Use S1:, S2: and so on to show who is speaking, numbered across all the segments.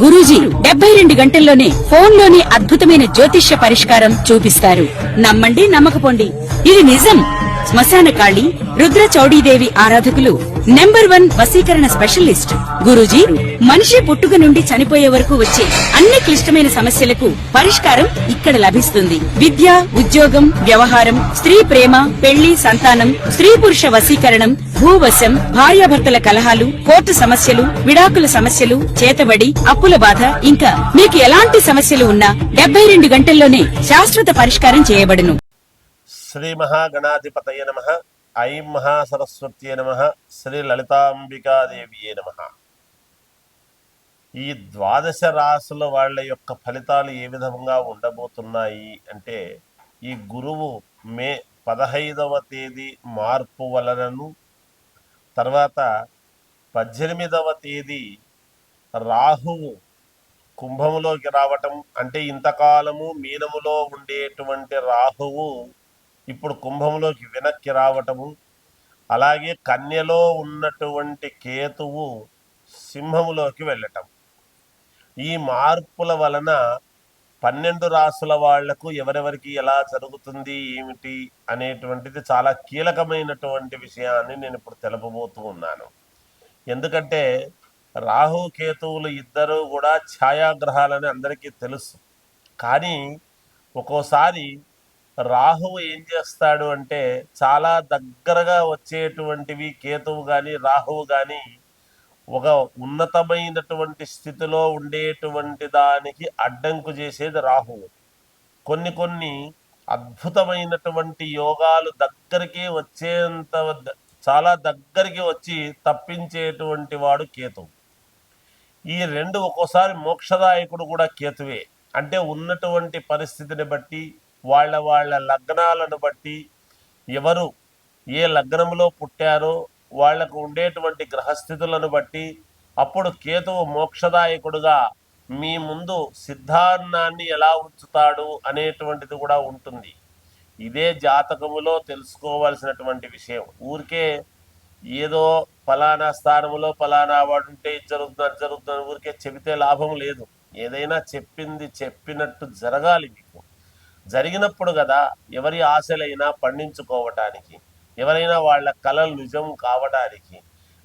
S1: గురూజీ 72 గంటల్లోనే ఫోన్లోనే అద్భుతమైన జ్యోతిష్య పరిష్కారం చూపిస్తారు. నమ్మండి నమ్మకపోండి, ఇది నిజం. శ్మశాన కాళి రుద్ర చౌడీదేవి ఆరాధకులు నంబర్ 1 వశీకరణ స్పెషలిస్ట్ గురూజీ. మనిషి పుట్టుక నుండి చనిపోయే వరకు వచ్చే అన్ని క్లిష్టమైన సమస్యలకు పరిష్కారం ఇక్కడ లభిస్తుంది. విద్య, ఉద్యోగం, వ్యవహారం, స్త్రీ ప్రేమ, పెళ్లి, సంతానం, స్త్రీ పురుష వశీకరణం, భూవశం, భార్యాభర్తల కలహాలు, కోర్టు సమస్యలు, విడాకుల సమస్యలు, చేతబడి, అప్పుల బాధ, ఇంకా మీకు ఎలాంటి సమస్యలు ఉన్నా 72 గంటల్లోనే శాశ్వత పరిష్కారం చేయబడును.
S2: శ్రీ మహాగణాధిపతయ నమః. ఐం మహాసరస్వత్యే నమః. శ్రీ లలితాంబికాదేవియే నమః. ఈ ద్వాదశ రాశుల వాళ్ళ యొక్క ఫలితాలు ఏ విధంగా ఉండబోతున్నాయి అంటే, ఈ గురువు మే 15వ తేదీ మార్పు వలనను, తర్వాత 18వ తేదీ రాహువు కుంభములోకి రావటం, అంటే ఇంతకాలము మీనములో ఉండేటువంటి రాహువు ఇప్పుడు కుంభంలోకి వెనక్కి రావటము, అలాగే కన్యలో ఉన్నటువంటి కేతువు సింహములోకి వెళ్ళటం. ఈ మార్పుల వలన 12 రాసుల వాళ్లకు ఎవరెవరికి ఎలా జరుగుతుంది ఏమిటి అనేటువంటిది చాలా కీలకమైనటువంటి విషయాన్ని నేను ఇప్పుడు తెలుపబోతూ ఉన్నాను. ఎందుకంటే రాహు కేతువులు ఇద్దరు కూడా ఛాయాగ్రహాలని అందరికీ తెలుసు. కానీ ఒక్కోసారి రాహువు ఏం చేస్తాడు అంటే, చాలా దగ్గరగా వచ్చేటువంటివి కేతువు కానీ రాహువు కానీ ఒక ఉన్నతమైనటువంటి స్థితిలో ఉండేటువంటి దానికి అడ్డంకు చేసేది రాహువు. కొన్ని అద్భుతమైనటువంటి యోగాలు దగ్గరికి వచ్చేంత చాలా దగ్గరికి వచ్చి తప్పించేటువంటి వాడు కేతువు. ఈ రెండు ఒక్కోసారి మోక్షదాయకుడు కూడా కేతువే. అంటే ఉన్నటువంటి పరిస్థితిని బట్టి, వాళ్ళ లగ్నాలను బట్టి, ఎవరు ఏ లగ్నంలో పుట్టారో వాళ్లకు ఉండేటువంటి గ్రహస్థితులను బట్టి అప్పుడు కేతువు మోక్షదాయకుడుగా మీ ముందు సిద్ధాన్నాన్ని ఎలా ఉంచుతాడు అనేటువంటిది కూడా ఉంటుంది. ఇదే జాతకములో తెలుసుకోవాల్సినటువంటి విషయం. ఊరికే ఏదో ఫలానా స్థానంలో ఫలానా వాడు ఉంటే జరుగుతుంది ఊరికే చెబితే లాభం లేదు. ఏదైనా చెప్పింది చెప్పినట్టు జరగాలి. మీకు జరిగినప్పుడు కదా ఎవరి ఆశలైనా పండించుకోవటానికి, ఎవరైనా వాళ్ళ కలలు నిజం కావడానికి,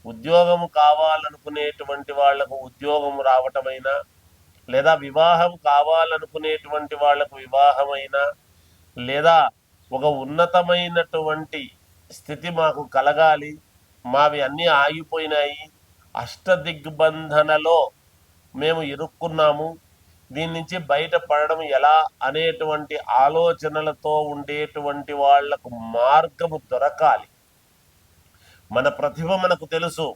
S2: ఉద్యోగం కావాలనుకునేటువంటి వాళ్లకు ఉద్యోగం రావటమైనా, లేదా వివాహం కావాలనుకునేటువంటి వాళ్లకు వివాహమైనా, లేదా ఒక ఉన్నతమైనటువంటి స్థితి మాకు కలగాలి, మావి అన్నీ ఆగిపోయినాయి, అష్టదిగ్బంధనలో మేము ఇరుక్కున్నాము, దీని నుంచి బయటపడడం ఎలా అనేటువంటి ఆలోచనలతో ఉండేటువంటి వాళ్లకు మార్గము దొరకాలి. మన ప్రతిభ మనకు తెలుసు.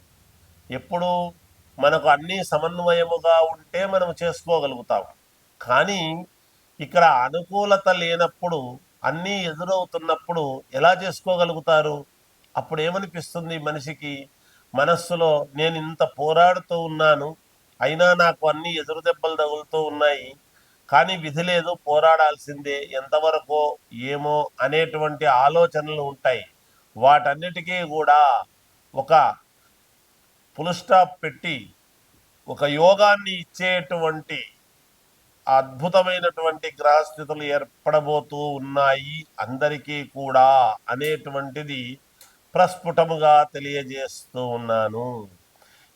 S2: ఎప్పుడు మనకు అన్నీ సమన్వయముగా ఉంటే మనం చేసుకోగలుగుతాం. కానీ ఇక్కడ అనుకూలత లేనప్పుడు, అన్నీ ఎదురవుతున్నప్పుడు ఎలా చేసుకోగలుగుతారు? అప్పుడు ఏమనిపిస్తుంది మనిషికి మనస్సులో, నేను ఇంత పోరాడుతూ ఉన్నాను, అయినా నాకు అన్ని ఎదురు దెబ్బలు తగులుతూ ఉన్నాయి, కానీ విధి లేదు, పోరాడాల్సిందే, ఎంతవరకు ఏమో అనేటువంటి ఆలోచనలు ఉంటాయి. వాటన్నిటికీ కూడా ఒక ఫుల్ స్టాప్ పెట్టి ఒక యోగాన్ని ఇచ్చేటువంటి అద్భుతమైనటువంటి గ్రహస్థితులు ఏర్పడబోతూ ఉన్నాయి అందరికీ కూడా అనేటువంటిది ప్రస్ఫుటముగా తెలియజేస్తూ ఉన్నాను.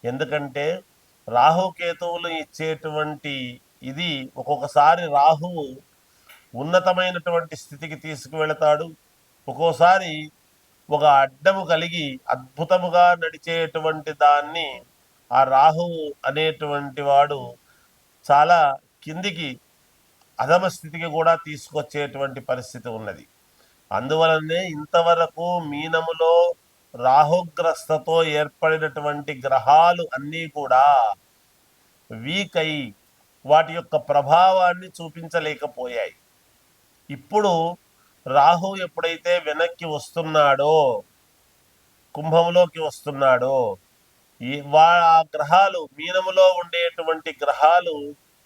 S2: ఎందుకంటే రాహుకేతువులు ఇచ్చేటువంటి ఇది, ఒక్కొక్కసారి రాహువు ఉన్నతమైనటువంటి స్థితికి తీసుకువెళతాడు, ఒక్కోసారి ఒక అడ్డము కలిగి అద్భుతముగా నడిచేటువంటి దాన్ని ఆ రాహువు అనేటువంటి వాడు చాలా కిందికి అధమ స్థితికి కూడా తీసుకొచ్చేటువంటి పరిస్థితి ఉన్నది. అందువలనే ఇంతవరకు మీనములో రాహుగ్రస్తతో ఏర్పడినటువంటి గ్రహాలు అన్నీ కూడా వీక్ అయి వాటి యొక్క ప్రభావాన్ని చూపించలేకపోయాయి. ఇప్పుడు రాహు ఎప్పుడైతే వెనక్కి వస్తున్నాడో, కుంభంలోకి వస్తున్నాడో, ఆ గ్రహాలు, మీనములో ఉండేటువంటి గ్రహాలు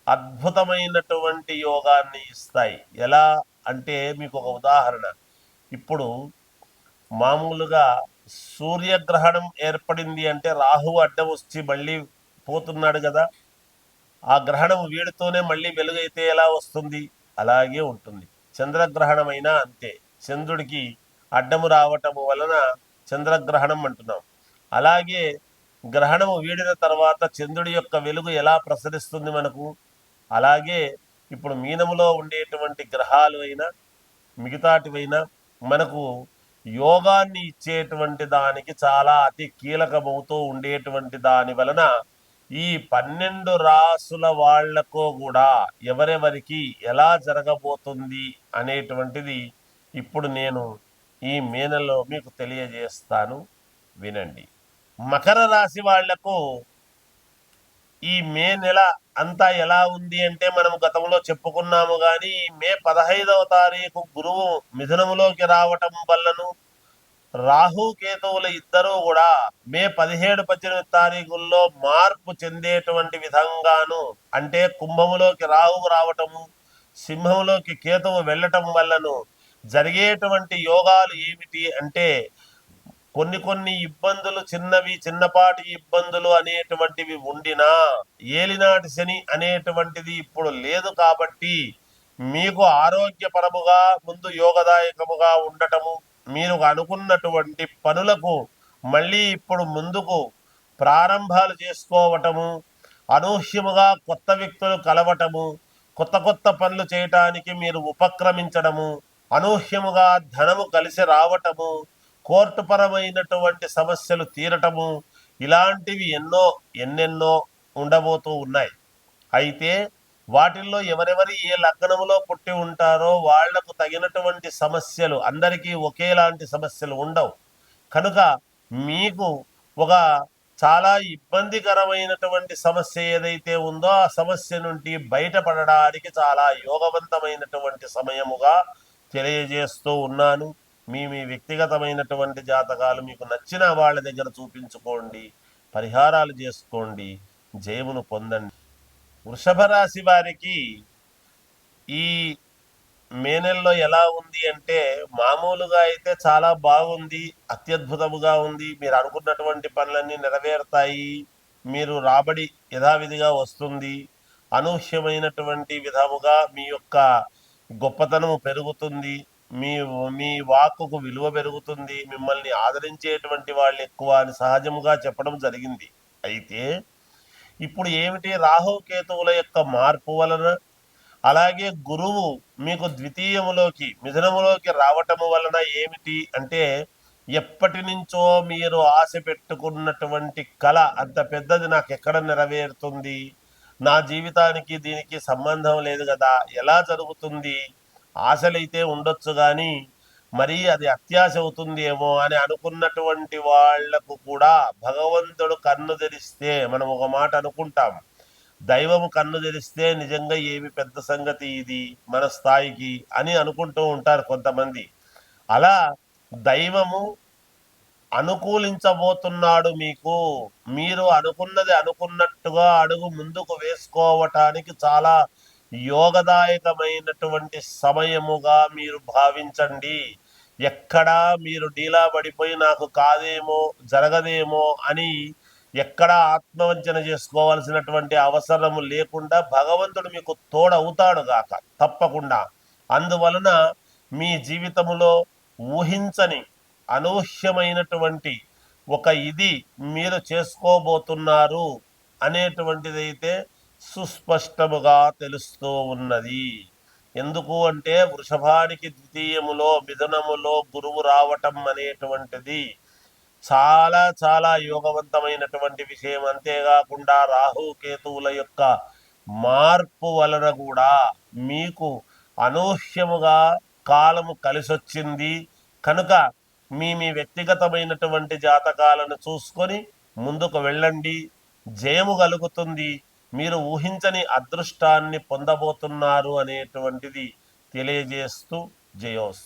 S2: అద్భుతమైనటువంటి యోగాన్ని ఇస్తాయి. ఎలా అంటే మీకు ఒక ఉదాహరణ, ఇప్పుడు మామూలుగా సూర్యగ్రహణం ఏర్పడింది అంటే రాహు అడ్డం వచ్చి మళ్ళీ పోతున్నాడు కదా. ఆ గ్రహణం వీడితోనే మళ్ళీ వెలుగైతే ఎలా వస్తుంది? అలాగే ఉంటుంది. చంద్రగ్రహణమైనా అంతే. చంద్రుడికి అడ్డము రావటము వలన చంద్రగ్రహణం అంటున్నాం. అలాగే గ్రహణము వీడిన తర్వాత చంద్రుడి యొక్క వెలుగు ఎలా ప్రసరిస్తుంది మనకు? అలాగే ఇప్పుడు మీనములో ఉండేటువంటి గ్రహాలు అయినా మిగతాటివైనా మనకు యోగాన్ని ఇచ్చేటువంటి దానికి చాలా అతి కీలకమవుతూ ఉండేటువంటి దాని వలన ఈ 12 రాసుల వాళ్లకు కూడా ఎవరెవరికి ఎలా జరగబోతుంది అనేటువంటిది ఇప్పుడు నేను ఈ మే నెలలో మీకు తెలియజేస్తాను, వినండి. మకర రాశి వాళ్లకు ఈ మే నెల అంతా ఎలా ఉంది అంటే మనం గతంలో చెప్పుకున్నాము. కానీ ఈ మే 15వ తారీఖు గురువు మిథునములోకి రావటం వల్లను రాహు కేతువులు ఇద్దరూ కూడా మే 17-18 తారీఖుల్లో మార్పు చెందేటువంటి విధంగాను, అంటే కుంభములోకి రాహువు రావటము, సింహములోకి కేతువు వెళ్ళటం వల్లను జరిగేటువంటి యోగాలు ఏమిటి అంటే కొన్ని ఇబ్బందులు చిన్నవి, చిన్నపాటి ఇబ్బందులు అనేటువంటివి ఉండినా ఏలినాటి శని అనేటువంటిది ఇప్పుడు లేదు. కాబట్టి మీకు ఆరోగ్యపరముగా ముందు యోగదాయకముగా ఉండటము, మీరు అనుకున్నటువంటి పనులకు మళ్ళీ ఇప్పుడు ముందుకు ప్రారంభాలు చేసుకోవటము, అనూహ్యముగా కొత్త వ్యక్తులు కలవటము, కొత్త పనులు చేయటానికి మీరు ఉపక్రమించడము, అనూహ్యముగా ధనము కలిసి రావటము, కోర్టు పరమైనటువంటి సమస్యలు తీరటము, ఇలాంటివి ఎన్నెన్నో ఉండబోతూ ఉన్నాయి. అయితే వాటిల్లో ఎవరెవరి ఏ లగ్నములో పుట్టి ఉంటారో వాళ్లకు తగినటువంటి సమస్యలు, అందరికీ ఒకేలాంటి సమస్యలు ఉండవు. కనుక మీకు ఒక చాలా ఇబ్బందికరమైనటువంటి సమస్య ఏదైతే ఉందో ఆ సమస్య నుండి బయటపడడానికి చాలా యోగవంతమైనటువంటి సమయముగా తెలియజేస్తూ ఉన్నాను. మీ వ్యక్తిగతమైనటువంటి జాతకాలు మీకు నచ్చిన వాళ్ళ దగ్గర చూపించుకోండి, పరిహారాలు చేసుకోండి, జయమును పొందండి. వృషభ రాశి వారికి ఈ మే నెలలో ఎలా ఉంది అంటే మామూలుగా అయితే చాలా బాగుంది, అత్యద్భుతముగా ఉంది. మీరు అనుకున్నటువంటి పనులన్నీ నెరవేరుతాయి, మీరు రాబడి యథావిధిగా వస్తుంది, అనూహ్యమైనటువంటి విధముగా మీ యొక్క గొప్పతనము పెరుగుతుంది, మీ మీ వాక్కుకు విలువ పెరుగుతుంది, మిమ్మల్ని ఆదరించేటువంటి వాళ్ళు ఎక్కువ అని సహజముగా చెప్పడం జరిగింది. అయితే ఇప్పుడు ఏమిటి, రాహు కేతువుల యొక్క మార్పు వలన, అలాగే గురువు మీకు ద్వితీయములోకి మిథునములోకి రావటము వలన ఏమిటి అంటే ఎప్పటి నుంచో మీరు ఆశ పెట్టుకున్నటువంటి కళ అంత పెద్దది నాకు ఎక్కడ నెరవేరుతుంది, నా జీవితానికి దీనికి సంబంధం లేదు కదా, ఎలా జరుగుతుంది, ఆశలైతే ఉండొచ్చు కానీ మరీ అది అత్యాశ అవుతుందేమో అని అనుకున్నటువంటి వాళ్లకు కూడా భగవంతుడు కన్ను తెరిస్తే, మనం ఒక మాట అనుకుంటాం, దైవము కన్ను తెరిస్తే నిజంగా ఏమి పెద్ద సంగతి ఇది మన స్థాయికి అని అనుకుంటూ ఉంటారు కొంతమంది. అలా దైవము అనుకూలించబోతున్నాడు మీకు. మీరు అనుకున్నది అనుకున్నట్టుగా అడుగు ముందుకు వేసుకోవటానికి చాలా యోగదాయకమైనటువంటి సమయముగా మీరు భావించండి. ఎక్కడా మీరు డీలా పడిపోయి నాకు కాదేమో జరగదేమో అని ఎక్కడా ఆత్మవంచన చేసుకోవాల్సినటువంటి అవసరము లేకుండా భగవంతుడు మీకు తోడవుతాడు గాక తప్పకుండా. అందువలన మీ జీవితంలో ఊహించని అనూహ్యమైనటువంటి ఒక ఇది మీరు చేసుకోబోతున్నారు అనేటువంటిదైతే సుస్పష్టముగా తెలుస్తూ ఉన్నది. ఎందుకు అంటే వృషభానికి ద్వితీయములో మిథునములో గురువు రావటం అనేటువంటిది చాలా చాలా యోగవంతమైనటువంటి విషయం. అంతేకాకుండా రాహు కేతువుల యొక్క మార్పు వలన కూడా మీకు అనూహ్యముగా కాలము కలిసొచ్చింది. కనుక మీ వ్యక్తిగతమైనటువంటి జాతకాలను చూసుకొని ముందుకు వెళ్ళండి, జయము కలుగుతుంది, మీరు ఊహించని అదృష్టాన్ని పొందబోతున్నారు అనేటువంటిది తెలియజేస్తూ జయోస్తు.